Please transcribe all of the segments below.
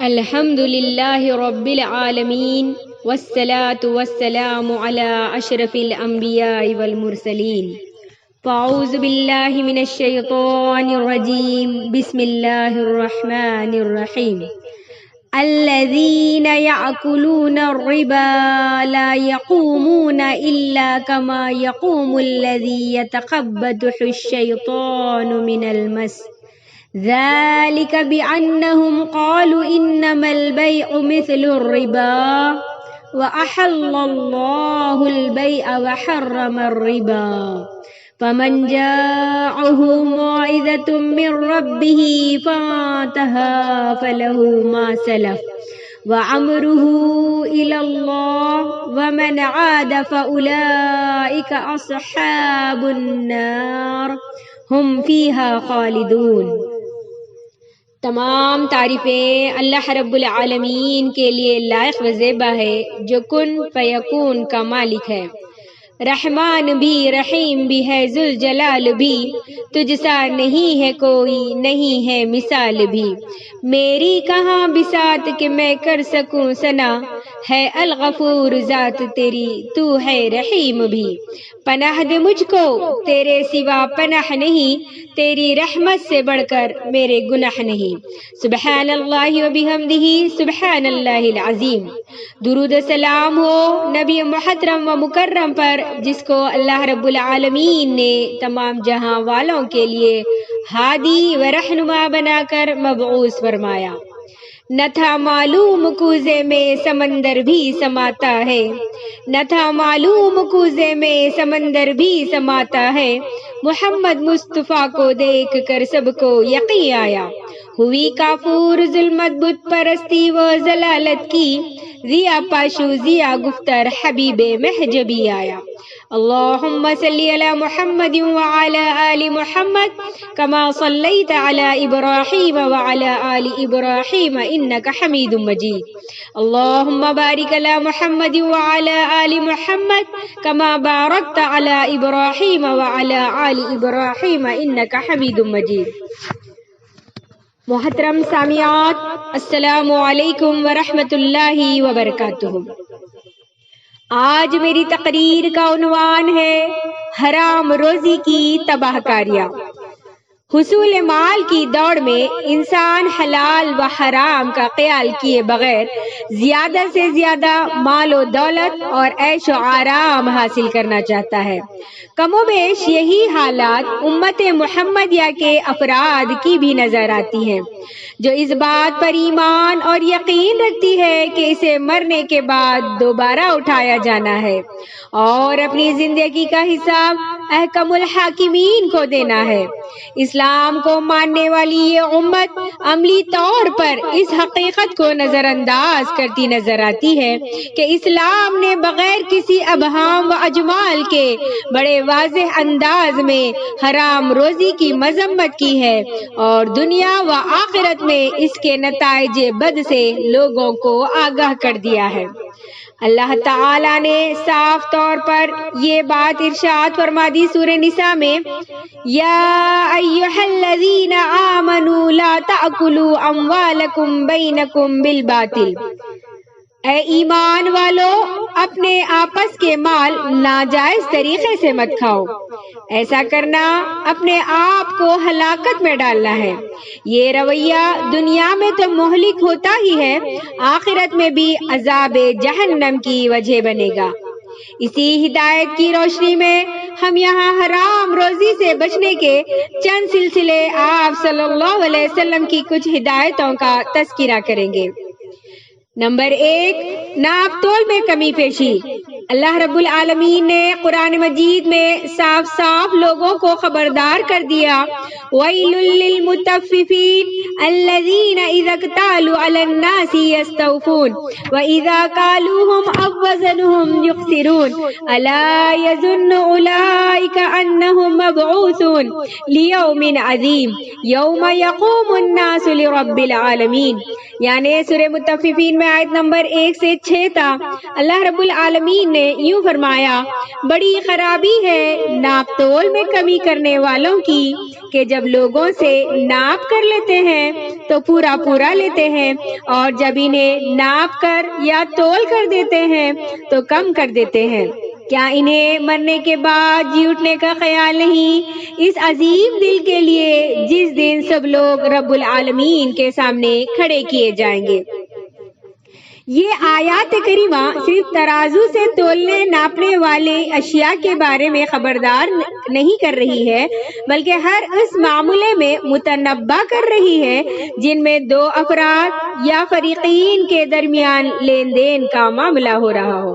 الحمد للہ رب العالمین والصلاة والسلام علی اشرف الانبیاء والمرسلین فاعوذ باللہ من الشیطان الرجیم بسم اللہ الرحمن الرحیم الذین یأکلون الربا لا یقومون الا کما یقوم الذی یتخبطہ الشیطان من المس ذلك بأنهم قالوا إنما البيع مثل الربا وأحل الله البيع وحرم الربا فمن جاءه موعظة من ربه فانتهى فله ما سلف وأمره إلى الله ومن عاد فأولئك أصحاب النار هم فيها خالدون۔ تمام تعریفیں اللہ رب العالمین کے لیے لائق و زیبا ہے جو کن فیکون کا مالک ہے، رحمان بھی رحیم بھی ہے، ذوالجلال بھی، تجھ سا نہیں ہے کوئی، نہیں ہے مثال بھی، میری کہاں بساط کہ میں کر سکوں ثنا، ہے الغفور ذات تیری تو ہے رحیم بھی، پناہ دے مجھ کو تیرے سوا پناہ نہیں، تیری رحمت سے بڑھ کر میرے گناہ نہیں، سبحان اللہ و بحمدہ سبحان اللہ العظیم۔ درود و سلام ہو نبی محترم و مکرم پر جس کو اللہ رب العالمین نے تمام جہاں والوں کے لیے ہادی و رہنما بنا کر مبعوث فرمایا۔ نہ تھا معلوم کوزے میں سمندر بھی سماتا ہے، نہ تھا معلوم کوزے میں سمندر بھی سماتا ہے، محمد مصطفیٰ کو دیکھ کر سب کو یقین آیا، ہوئی کافور ظلمت بت پرستی و ضلالت کی، ضیا پاشو ضیا گفتر حبیب محجبی آیا۔ اللہم صلی علی محمد وعلی آل محمد کما صلیت علی ابراہیم وعلی آل ابراہیم انک حمید مجید، اللہم بارک علی محمد وعلی آل محمد کما بارکت علی ابراہیم وعلی آل ابراہیم انک حمید مجید۔ محترم سامعات، السلام علیکم ورحمۃ اللہ وبرکاتہ۔ آج میری تقریر کا عنوان ہے حرام روزی کی تباہ کاریاں۔ حصول مال کی دوڑ میں انسان حلال و حرام کا خیال کیے بغیر زیادہ سے زیادہ مال و دولت اور عیش و آرام حاصل کرنا چاہتا ہے۔ کم و بیش یہی حالات امت محمدیہ کے افراد کی بھی نظر آتی ہیں، جو اس بات پر ایمان اور یقین رکھتی ہے کہ اسے مرنے کے بعد دوبارہ اٹھایا جانا ہے اور اپنی زندگی کا حساب احکم الحاکمین کو دینا ہے۔ اسلام کو ماننے والی یہ امت عملی طور پر اس حقیقت کو نظر انداز کرتی نظر آتی ہے کہ اسلام نے بغیر کسی ابہام و اجمال کے بڑے واضح انداز میں حرام روزی کی مذمت کی ہے اور دنیا و آخرت میں اس کے نتائج بد سے لوگوں کو آگاہ کر دیا ہے۔ اللہ تعالیٰ نے صاف طور پر یہ بات ارشاد فرما دی سورہ نساء میں، یا ایھا الذین آمنوا لا تأکلوا اموالکم بینکم بالباطل، اے ایمان والو اپنے آپس کے مال ناجائز طریقے سے مت کھاؤ، ایسا کرنا اپنے آپ کو ہلاکت میں ڈالنا ہے۔ یہ رویہ دنیا میں تو مہلک ہوتا ہی ہے، آخرت میں بھی عذاب جہنم کی وجہ بنے گا۔ اسی ہدایت کی روشنی میں ہم یہاں حرام روزی سے بچنے کے چند سلسلے آپ صلی اللہ علیہ وسلم کی کچھ ہدایتوں کا تذکرہ کریں گے۔ نمبر 1، ناپ تول میں کمی پیشی۔ اللہ رب العالمین نے قرآن مجید میں صاف صاف لوگوں کو خبردار کر دیا، وَيْلٌ لِّلْمُطَفِّفِينَ الَّذِينَ إِذَا اكْتَالُوا عَلَى النَّاسِ يَسْتَوْفُونَ وَإِذَا كَالُوهُمْ أَوْ وَّزَنُوهُمْ يُخْسِرُونَ أَلَا يَظُنُّ أُولَٰئِكَ أَنَّهُم مَّبْعُوثُونَ لِيَوْمٍ عَظِيمٍ يَوْمَ يَقُومُ النَّاسُ لِرَبِّ الْعَالَمِينَ، یعنی سورہ مطففین میں آیت نمبر 1 سے 6 تا اللہ رب العالمین نے یوں فرمایا، بڑی خرابی ہے ناپ تول میں کمی کرنے والوں کی کہ جب لوگوں سے ناپ کر لیتے ہیں تو پورا پورا لیتے ہیں، اور جب انہیں ناپ کر یا تول کر دیتے ہیں تو کم کر دیتے ہیں۔ کیا انہیں مرنے کے بعد جی اٹھنے کا خیال نہیں، اس عظیم دل کے لیے جس دن سب لوگ رب العالمین کے سامنے کھڑے کیے جائیں گے؟ یہ آیات کریمہ صرف ترازو سے تولنے ناپنے والے اشیاء کے بارے میں خبردار نہیں کر رہی ہے، بلکہ ہر اس معاملے میں متنبہ کر رہی ہے جن میں دو افراد یا فریقین کے درمیان لین دین کا معاملہ ہو رہا ہو۔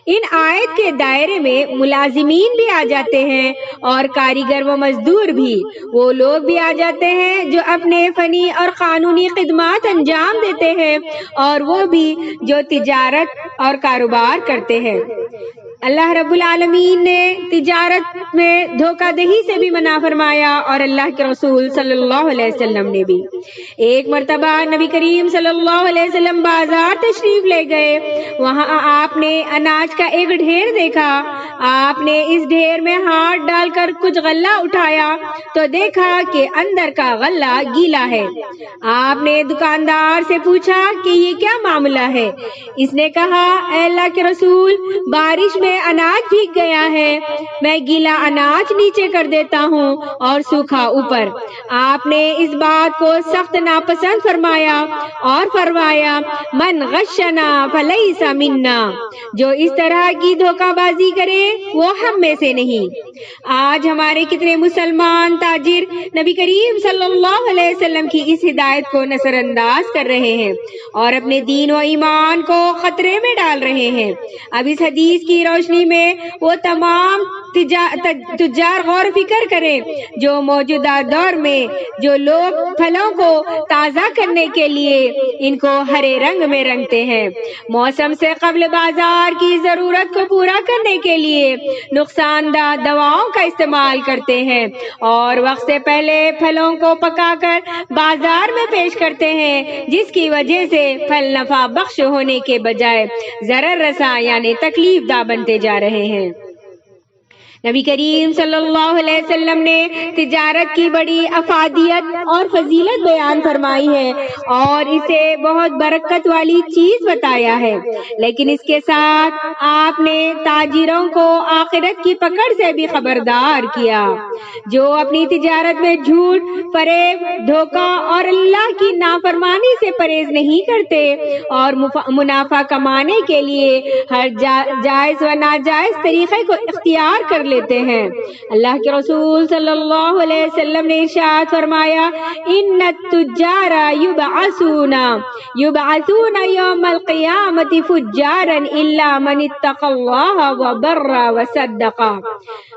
ان آیت کے دائرے میں ملازمین بھی آ جاتے ہیں اور کاریگر و مزدور بھی، وہ لوگ بھی آ جاتے ہیں جو اپنے فنی اور قانونی خدمات انجام دیتے ہیں، اور وہ بھی جو تجارت اور کاروبار کرتے ہیں۔ اللہ رب العالمین نے تجارت میں دھوکہ دہی سے بھی منع فرمایا، اور اللہ کے رسول صلی اللہ علیہ وسلم نے بھی۔ ایک مرتبہ نبی کریم صلی اللہ علیہ وسلم بازار تشریف لے گئے، وہاں آپ نے اناج کا ایک ڈھیر دیکھا۔ آپ نے اس ڈھیر میں ہاتھ ڈال کر کچھ غلہ اٹھایا تو دیکھا کہ اندر کا غلہ گیلا ہے۔ آپ نے دکاندار سے پوچھا کہ یہ کیا معاملہ ہے؟ اس نے کہا، اے اللہ کے رسول، بارش میں اناج بھیگ گیا ہے، میں گیلا اناج نیچے کر دیتا ہوں اور سوکھا اوپر۔ آپ نے اس بات کو سخت ناپسند فرمایا اور فرمایا، من غشنا فلیس منا، جو اس طرح کی دھوکہ بازی کرے وہ ہم میں سے نہیں۔ آج ہمارے کتنے مسلمان تاجر نبی کریم صلی اللہ علیہ وسلم کی اس ہدایت کو نظر انداز کر رہے ہیں اور اپنے دین و ایمان کو خطرے میں ڈال رہے ہیں۔ اب اس حدیث کی روشنی میں وہ تمام تجار غور فکر کریں جو موجودہ دور میں جو لوگ پھلوں کو تازہ کرنے کے لیے ان کو ہرے رنگ میں رنگتے ہیں، موسم سے قبل بازار کی ضرورت کو پورا کرنے کے لیے نقصان دہ دواؤں کا استعمال کرتے ہیں، اور وقت سے پہلے پھلوں کو پکا کر بازار میں پیش کرتے ہیں، جس کی وجہ سے پھل نفع بخش ہونے کے بجائے ضرر رساں یعنی تکلیف دہ بنتے جا رہے ہیں۔ نبی کریم صلی اللہ علیہ وسلم نے تجارت کی بڑی افادیت اور فضیلت بیان فرمائی ہے اور اسے بہت برکت والی چیز بتایا ہے، لیکن اس کے ساتھ آپ نے تاجروں کو آخرت کی پکڑ سے بھی خبردار کیا۔ جو اپنی تجارت میں جھوٹ، فریب، دھوکہ اور اللہ کی نافرمانی سے پرہیز نہیں کرتے اور منافع کمانے کے لیے ہر جائز و ناجائز طریقے کو اختیار کر لیتے ہیں۔ اللہ کے رسول صلی اللہ علیہ وسلم نے ارشاد فرمایا، ان التجار یبعثون یوم القیامت فجارا الا من اتقى اللہ وبر وصدق۔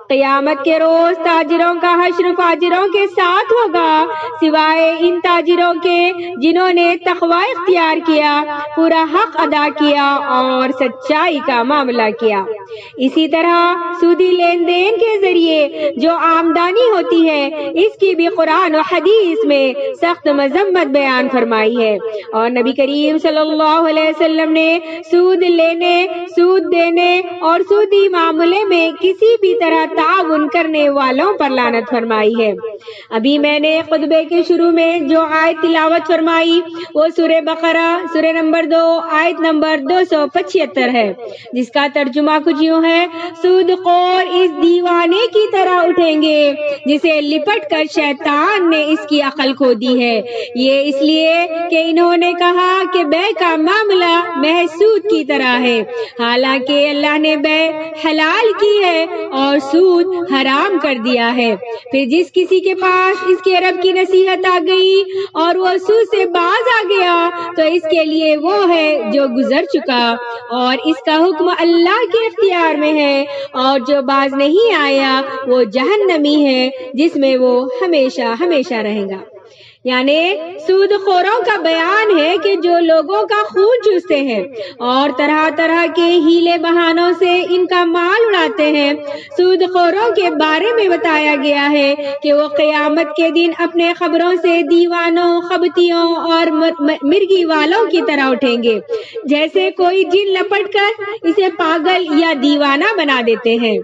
قیامت کے روز تاجروں کا حشر فاجروں کے ساتھ ہوگا، سوائے ان تاجروں کے جنہوں نے تقوی اختیار کیا، پورا حق ادا کیا اور سچائی کا معاملہ کیا۔ اسی طرح سودی لین دین کے ذریعے جو آمدنی ہوتی ہے، اس کی بھی قرآن و حدیث میں سخت مذمت بیان فرمائی ہے، اور نبی کریم صلی اللہ علیہ وسلم نے سود لینے، سود دینے اور سودی معاملے میں کسی بھی طرح تعاون کرنے والوں پر لعنت فرمائی ہے۔ ابھی میں نے خطبے کے شروع میں جو آیت تلاوت فرمائی وہ سورہ بقرہ سورہ نمبر 2 آیت نمبر 275 ہے، جس کا ترجمہ کچھ یوں ہے، سود خور اس دیوانے کی طرح اٹھیں گے جسے لپٹ کر شیطان نے اس کی عقل کھو دی ہے، یہ اس لیے کہ انہوں نے کہا کہ بے کا معاملہ محض سود کی طرح ہے، حالانکہ اللہ نے بے حلال کی ہے اور سود حرام کر دیا ہے۔ پھر جس کسی کے پاس اس کے رب کی نصیحت آ گئی اور وہ سود سے باز آ گیا تو اس کے لیے وہ ہے جو گزر چکا، اور اس کا حکم اللہ کے اختیار میں ہے، اور جو باز نہیں آیا وہ جہنمی ہے جس میں وہ ہمیشہ ہمیشہ رہے گا۔ یعنی سود خوروں کا بیان ہے کہ جو لوگوں کا خون چوستے ہیں اور طرح طرح کے ہیلے بہانوں سے ان کا مال اڑاتے ہیں۔ سود خوروں کے بارے میں بتایا گیا ہے کہ وہ قیامت کے دن اپنے قبروں سے دیوانوں، خبتیوں اور مرگی والوں کی طرح اٹھیں گے، جیسے کوئی جن لپٹ کر اسے پاگل یا دیوانہ بنا دیتے ہیں۔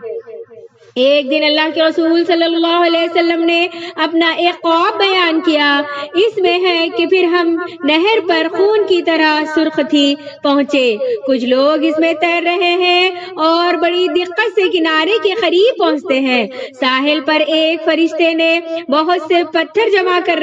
ایک دن اللہ کے رسول صلی اللہ علیہ وسلم نے اپنا ایک خواب بیان کیا. اس میں ہے کہ پھر ہم نہر پر خون کی طرح سرخ تھی پہنچے. کچھ لوگ اس میں تیر رہے ہیں اور بڑی دقت سے کنارے کے قریب پہنچتے ہیں. ساحل پر ایک فرشتے نے بہت سے پتھر جمع کر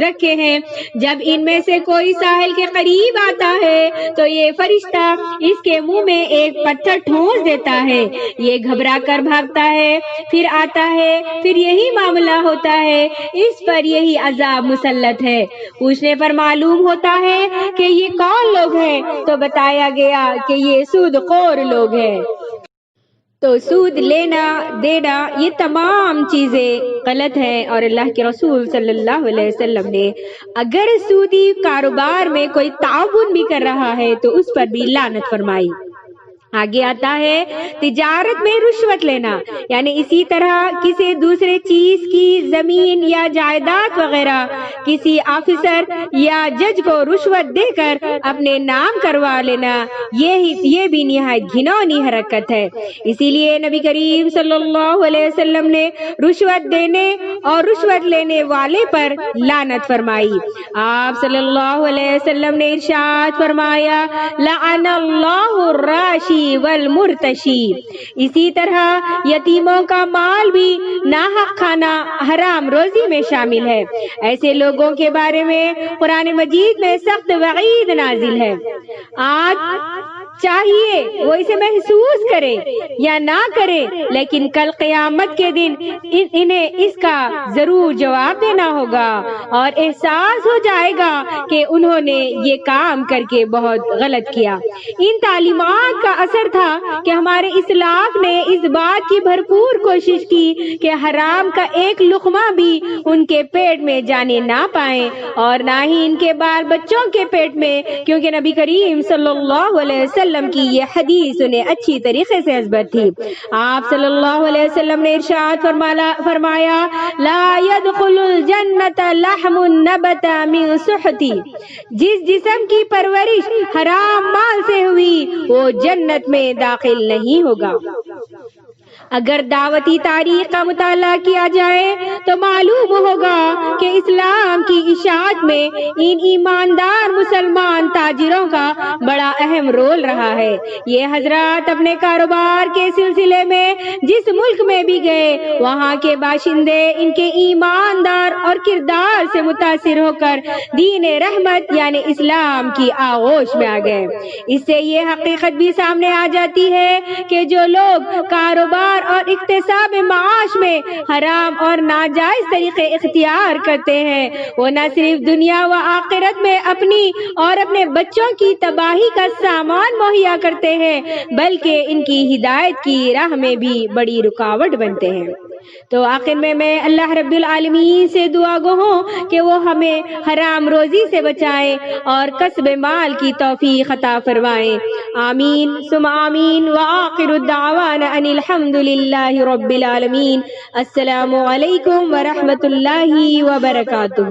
رکھے ہیں. جب ان میں سے کوئی ساحل کے قریب آتا ہے تو یہ فرشتہ اس کے منہ میں ایک پتھر ٹھونس دیتا ہے. یہ گھبرا کر بھاگتا ہے، پھر آتا ہے، پھر یہی معاملہ ہوتا ہے. اس پر یہی عذاب مسلط ہے. پوچھنے پر معلوم ہوتا ہے کہ یہ کون لوگ ہیں تو بتایا گیا کہ یہ سود خور لوگ ہیں. تو سود لینا دینا یہ تمام چیزیں غلط ہیں، اور اللہ کے رسول صلی اللہ علیہ وسلم نے اگر سودی کاروبار میں کوئی تعاون بھی کر رہا ہے تو اس پر بھی لعنت فرمائی. آگے آتا ہے تجارت میں رشوت لینا، یعنی اسی طرح کسی دوسرے چیز کی زمین یا جائیداد وغیرہ کسی آفیسر یا جج کو رشوت دے کر اپنے نام کروا لینا، یہ بھی نہایت گھناؤنی حرکت ہے. اسی لیے نبی کریم صلی اللہ علیہ وسلم نے رشوت دینے اور رشوت لینے والے پر لعنت فرمائی. آپ صلی اللہ علیہ وسلم نے ارشاد فرمایا لعن اللہ الراشی والمرتشی. اسی طرح یتیموں کا مال بھی ناحق کھانا حرام روزی میں شامل ہے. ایسے لوگوں کے بارے میں قرآن مجید میں سخت وعید نازل ہے. آج چاہیے وہ اسے محسوس کرے یا نہ کرے، لیکن کل قیامت کے دن انہیں اس کا ضرور جواب دینا ہوگا اور احساس ہو جائے گا کہ انہوں نے یہ کام کر کے بہت غلط کیا. ان تعلیمات کا اثر تھا کہ ہمارے اسلاف نے اس بات کی بھرپور کوشش کی کہ حرام کا ایک لقمہ بھی ان کے پیٹ میں جانے نہ پائے اور نہ ہی ان کے بال بچوں کے پیٹ میں، کیونکہ نبی کریم صلی اللہ علیہ وسلم کی یہ حدیث انہیں اچھی طریقے سے اثبت تھی. آپ صلی اللہ علیہ وسلم نے ارشاد فرمایا لا يدخل الجنت لحم نبت من سحت. جس جسم کی پرورش حرام مال سے ہوئی وہ جنت میں داخل نہیں ہوگا. اگر دعوتی تاریخ کا مطالعہ کیا جائے تو معلوم ہوگا کہ اسلام کی اشاعت میں ان ایماندار مسلمان تاجروں کا بڑا اہم رول رہا ہے. یہ حضرات اپنے کاروبار کے سلسلے میں جس ملک میں بھی گئے وہاں کے باشندے ان کے ایماندار اور کردار سے متاثر ہو کر دین رحمت یعنی اسلام کی آغوش میں آ گئے. اس سے یہ حقیقت بھی سامنے آ جاتی ہے کہ جو لوگ کاروبار اور اکتساب معاش میں حرام اور ناجائز طریقے اختیار کرتے ہیں وہ نہ صرف دنیا و آخرت میں اپنی اور اپنے بچوں کی تباہی کا سامان مہیا کرتے ہیں بلکہ ان کی ہدایت کی راہ میں بھی بڑی رکاوٹ بنتے ہیں. تو آخر میں اللہ رب العالمین سے دعا گو ہوں کہ وہ ہمیں حرام روزی سے بچائے اور کسب مال کی توفیق عطا فرمائے. آمین ثم آمین. وآخر الدعوانا ان الحمد للہ رب العالمین. السلام علیکم ورحمۃ اللہ وبرکاتہ.